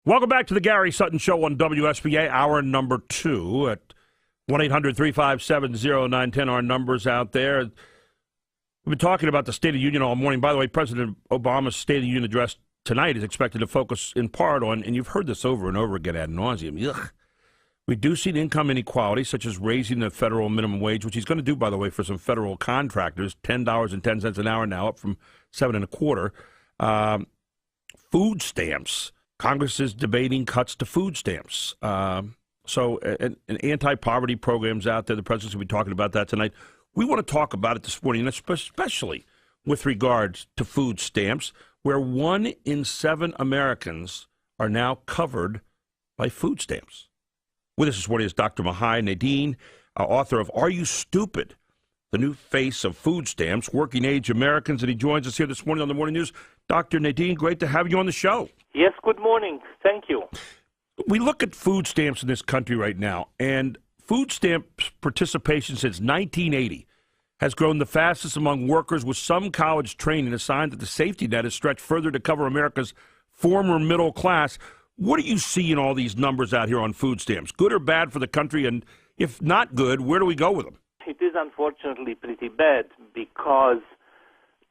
Welcome back to the Gary Sutton Show on WSBA, hour number 2 at 1-800-357-0910. Our numbers out there. We've been talking about the State of the Union all morning. By the way, President Obama's State of the Union address tonight is expected to focus in part on, and you've heard this over and over again ad nauseum, reducing income inequality, such as raising the federal minimum wage, which he's going to do, by the way, for some federal contractors, $10.10 an hour now, up from $7.25. Food stamps. Congress is debating cuts to food stamps. So anti-poverty programs out there. The president's going to be talking about that tonight. We want to talk about it this morning, especially with regards to food stamps, where 1 in 7 Americans are now covered by food stamps. With us this morning is Dr. Mihai Nadin, author of Are You Stupid? The New Face of Food Stamps, Working Age Americans, and he joins us here this morning on the Morning News. Dr. Nadin, great to have you on the show. Yes, good morning. Thank you. We look at food stamps in this country right now, and food stamps participation since 1980 has grown the fastest among workers with some college training, a sign that the safety net is stretched further to cover America's former middle class. What do you see in all these numbers out here on food stamps? Good or bad for the country? And if not good, where do we go with them? It is unfortunately pretty bad because,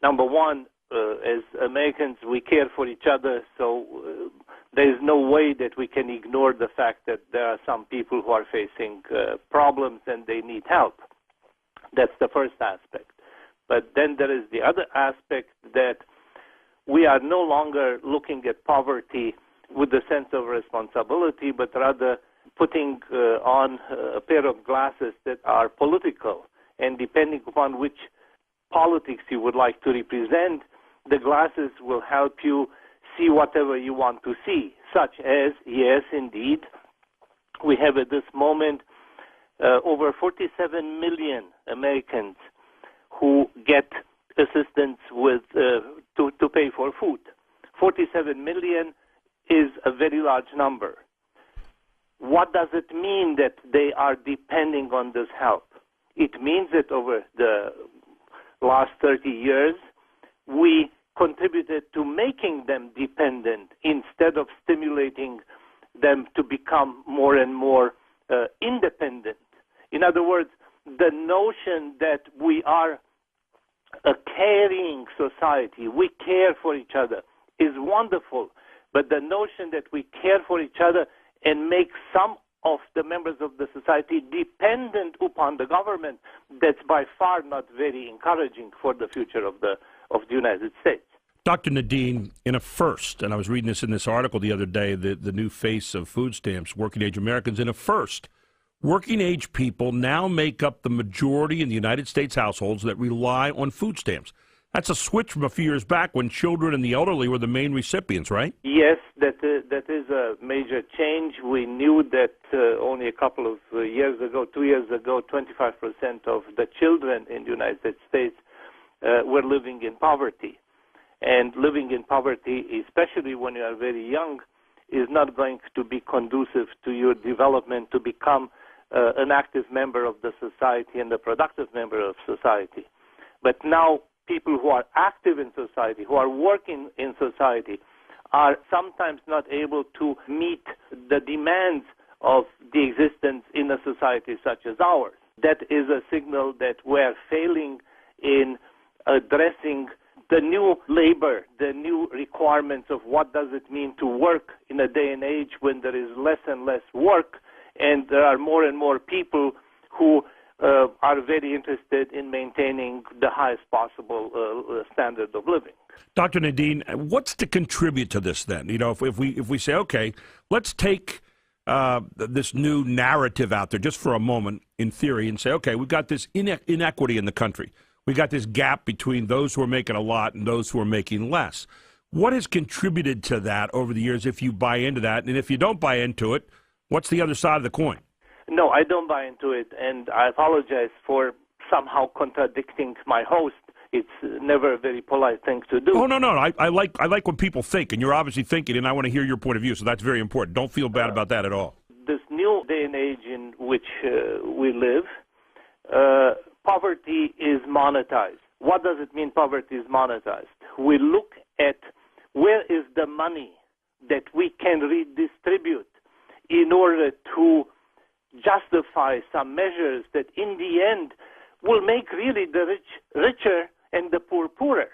number one, as Americans, we care for each other, so there is no way that we can ignore the fact that there are some people who are facing problems and they need help. That's the first aspect. But then there is the other aspect that we are no longer looking at poverty with a sense of responsibility, but rather putting on a pair of glasses that are political. And depending upon which politics you would like to represent, the glasses will help you see whatever you want to see, such as, yes, indeed, we have at this moment over 47 million Americans who get assistance with to pay for food. 47 million is a very large number. What does it mean that they are depending on this help? It means that over the last 30 years, we contributed to making them dependent instead of stimulating them to become more and more independent. In other words, the notion that we are a caring society, we care for each other, is wonderful. But the notion that we care for each other and make some of the members of the society dependent upon the government, that's by far not very encouraging for the future of the United States. Dr. Nadin, in a first, and I was reading this in this article the other day, the new face of food stamps, working age Americans, in a first, working age people now make up the majority in the United States households that rely on food stamps. That's a switch from a few years back when children and the elderly were the main recipients, right? Yes, that is a major change. We knew that only a couple of years ago, 2 years ago, 25% of the children in the United States were living in poverty. And living in poverty, especially when you are very young, is not going to be conducive to your development to become an active member of the society and a productive member of society. But now people who are active in society, who are working in society, are sometimes not able to meet the demands of the existence in a society such as ours. That is a signal that we're failing in addressing the new labor, the new requirements of what does it mean to work in a day and age when there is less and less work, and there are more and more people who are very interested in maintaining the highest possible standard of living. Dr. Nadin, what's to contribute to this then? You know, if we say, okay, let's take this new narrative out there just for a moment in theory and say, okay, we've got this inequity in the country. We got this gap between those who are making a lot and those who are making less. What has contributed to that over the years if you buy into that? And if you don't buy into it, what's the other side of the coin? No, I don't buy into it, and I apologize for somehow contradicting my host. It's never a very polite thing to do. Oh, no. I like when people think, and you're obviously thinking, and I want to hear your point of view, so that's very important. Don't feel bad about that at all. This new day and age in which we live, poverty is monetized. What does it mean poverty is monetized? We look at where is the money that we can redistribute in order to justify some measures that in the end will make really the rich richer and the poor poorer.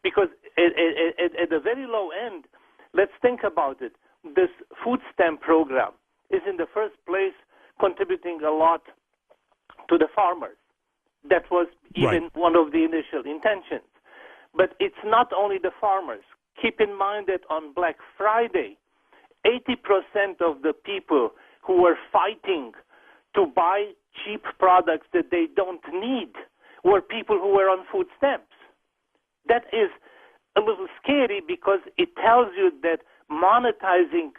Because at the very low end, let's think about it. This food stamp program is in the first place contributing a lot to the farmers. That was even one of the initial intentions. But it's not only the farmers. Keep in mind that on Black Friday, 80% of the people who were fighting to buy cheap products that they don't need were people who were on food stamps. That is a little scary because it tells you that monetizing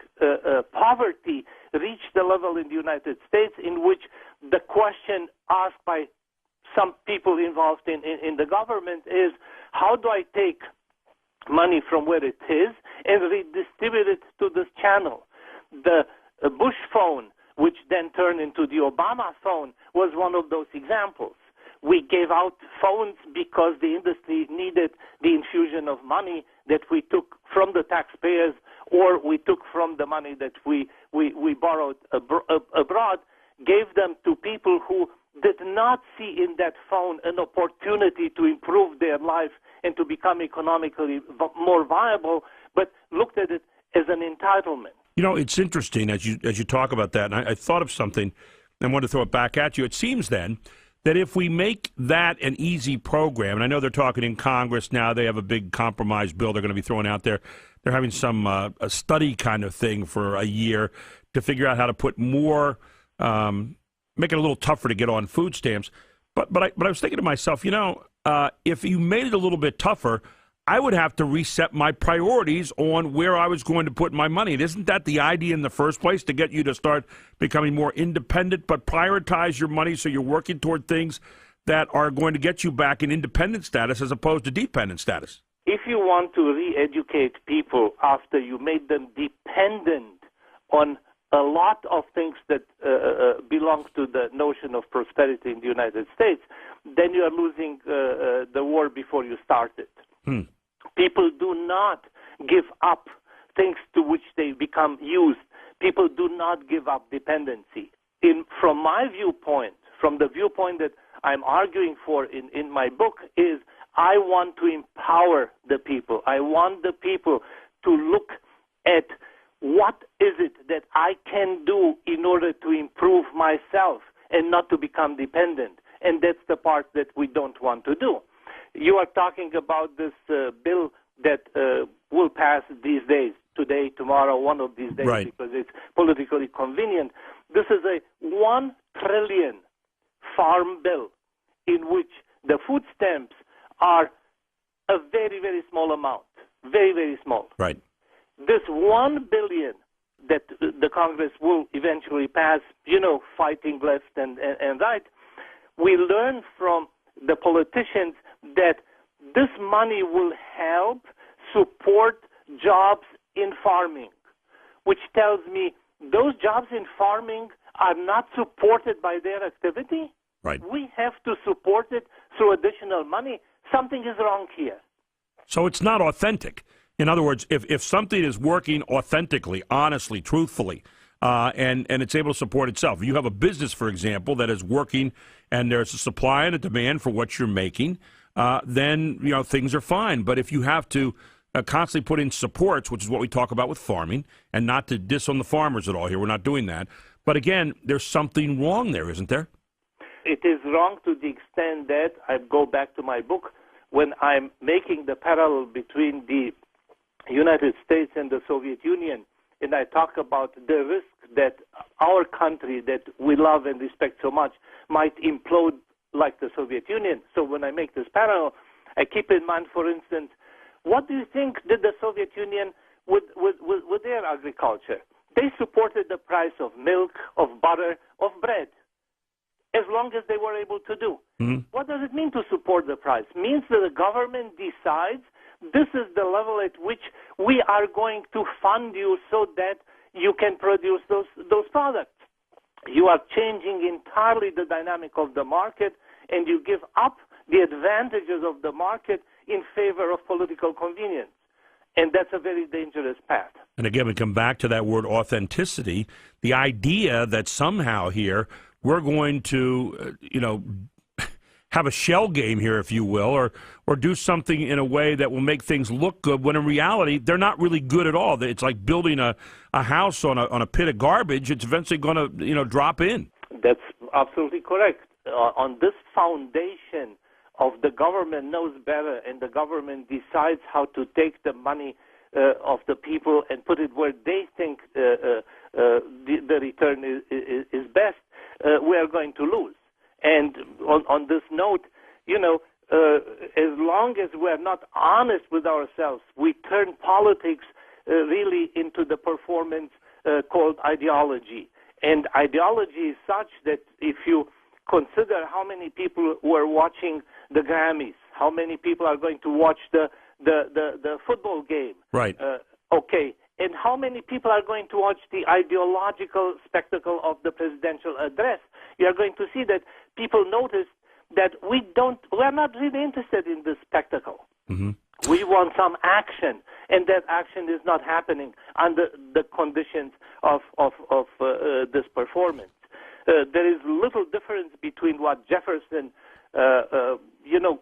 poverty reached the level in the United States in which the question asked by some people involved in the government is, how do I take money from where it is and redistribute it to this channel? The Bush phone, which then turned into the Obama phone, was one of those examples. We gave out phones because the industry needed the infusion of money that we took from the taxpayers or we took from the money that we borrowed abroad, gave them to people who did not see in that phone an opportunity to improve their life and to become economically more viable, but looked at it as an entitlement. You know, it's interesting as you talk about that, and I thought of something and want to throw it back at you. It seems then that if we make that an easy program, and I know they're talking in Congress now, they have a big compromise bill they're going to be throwing out there. They're having some a study kind of thing for a year to figure out how to put more, make it a little tougher to get on food stamps. But I was thinking to myself, you know, if you made it a little bit tougher, I would have to reset my priorities on where I was going to put my money. And isn't that the idea in the first place, to get you to start becoming more independent, but prioritize your money so you're working toward things that are going to get you back in independent status as opposed to dependent status? If you want to re-educate people after you made them dependent on a lot of things that belong to the notion of prosperity in the United States, then you are losing the war before you start it. People do not give up things to which they become used. People do not give up dependency. From my viewpoint, from the viewpoint that I'm arguing for in my book, is I want to empower the people. I want the people to look at what is it that I can do in order to improve myself and not to become dependent. And that's the part that we don't want to do. You are talking about this bill that will pass these days, today, tomorrow, one of these days, right, because it's politically convenient. This is a $1 trillion farm bill in which the food stamps are a very, very small amount, very, very small. Right. This $1 billion that the Congress will eventually pass, you know, fighting left and right, we learn from the politicians that this money will help support jobs in farming, which tells me those jobs in farming are not supported by their activity. Right. We have to support it through additional money. Something is wrong here. So it's not authentic. In other words, if something is working authentically, honestly, truthfully, and it's able to support itself. You have a business, for example, that is working and there's a supply and a demand for what you're making, then, you know, things are fine. But if you have to constantly put in supports, which is what we talk about with farming, and not to diss on the farmers at all here, we're not doing that. But again, there's something wrong there, isn't there? It is wrong to the extent that, I go back to my book, when I'm making the parallel between the United States and the Soviet Union, and I talk about the risk that our country that we love and respect so much might implode like the Soviet Union. So when I make this parallel, I keep in mind, for instance, what do you think did the Soviet Union with their agriculture? They supported the price of milk, of butter, of bread, as long as they were able to do. Mm-hmm. What does it mean to support the price? It means that the government decides this is the level at which we are going to fund you so that you can produce those products. You are changing entirely the dynamic of the market, and you give up the advantages of the market in favor of political convenience. And that's a very dangerous path. And again, we come back to that word authenticity, the idea that somehow here we're going to, have a shell game here, if you will, or do something in a way that will make things look good, when in reality, they're not really good at all. It's like building a house on a pit of garbage. It's eventually going to, drop in. That's absolutely correct. On this foundation of the government knows better, and the government decides how to take the money of the people and put it where they think the return is best, we are going to lose. And on this note, as long as we are not honest with ourselves, we turn politics really into the performance called ideology. And ideology is such that if you consider how many people were watching the Grammys, how many people are going to watch the football game. Right. Okay. And how many people are going to watch the ideological spectacle of the presidential address? You are going to see that people notice that we're not really interested in this spectacle. Mm-hmm. We want some action, and that action is not happening under the conditions of this performance. There is little difference between what Jefferson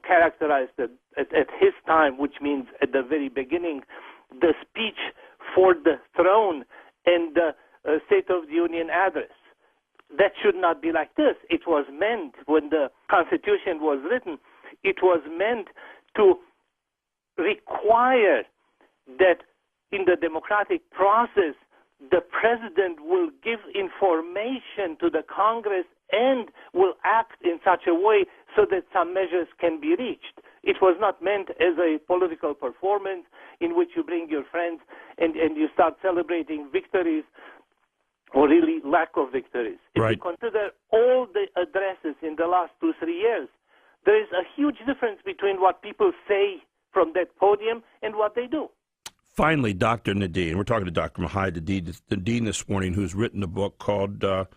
characterized at his time, which means at the very beginning, the speech for the throne and the State of the Union address. That should not be like this. It was meant, when the Constitution was written, it was meant to require that in the democratic process, the president will give information to the Congress and will act in such a way so that some measures can be reached. It was not meant as a political performance in which you bring your friends and you start celebrating victories or really lack of victories. If right. you consider all the addresses in the last 2-3 years, there is a huge difference between what people say from that podium and what they do. Finally, Dr. Nadin, we're talking to Dr. Mihai Nadin this morning, who's written a book called Are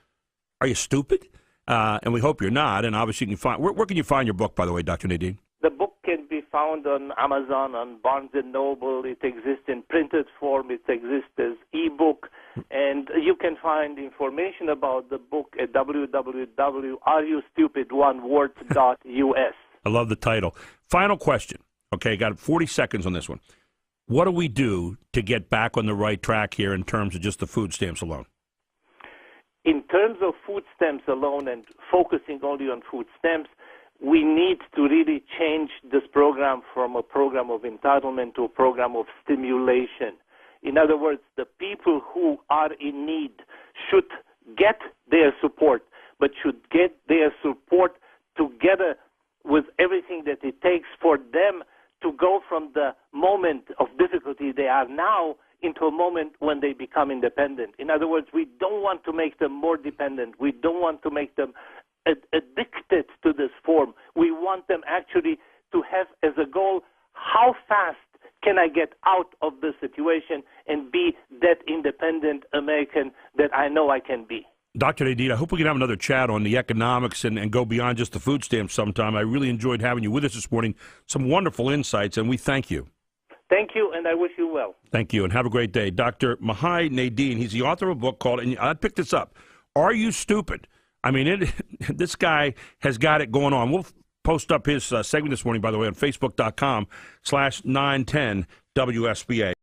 You Stupid? And we hope you're not. And obviously, you can find where can you find your book, by the way, Dr. Nadin? The book can be found on Amazon, on Barnes & Noble. It exists in printed form. It exists as ebook. And you can find information about the book at www.areyoustupid.us. I love the title. Final question. Okay, got 40 seconds on this one. What do we do to get back on the right track here in terms of just the food stamps alone? In terms of food stamps alone and focusing only on food stamps, we need to really change this program from a program of entitlement to a program of stimulation. In other words, the people who are in need should get their support, but should get their support together with everything that it takes for them to go from the moment of difficulty they are now into a moment when they become independent. In other words, we don't want to make them more dependent. We don't want to make them addicted to this form. We want them actually to have as a goal, how fast can I get out of this situation and be that independent American that I know I can be. Dr. Nadin, I hope we can have another chat on the economics and go beyond just the food stamps sometime. I really enjoyed having you with us this morning. Some wonderful insights, and we thank you. Thank you, and I wish you well. Thank you, and have a great day. Dr. Mihai Nadin, he's the author of a book called, and I picked this up, Are You Stupid? I mean, this guy has got it going on. We'll post up his segment this morning, by the way, on Facebook.com/910WSBA.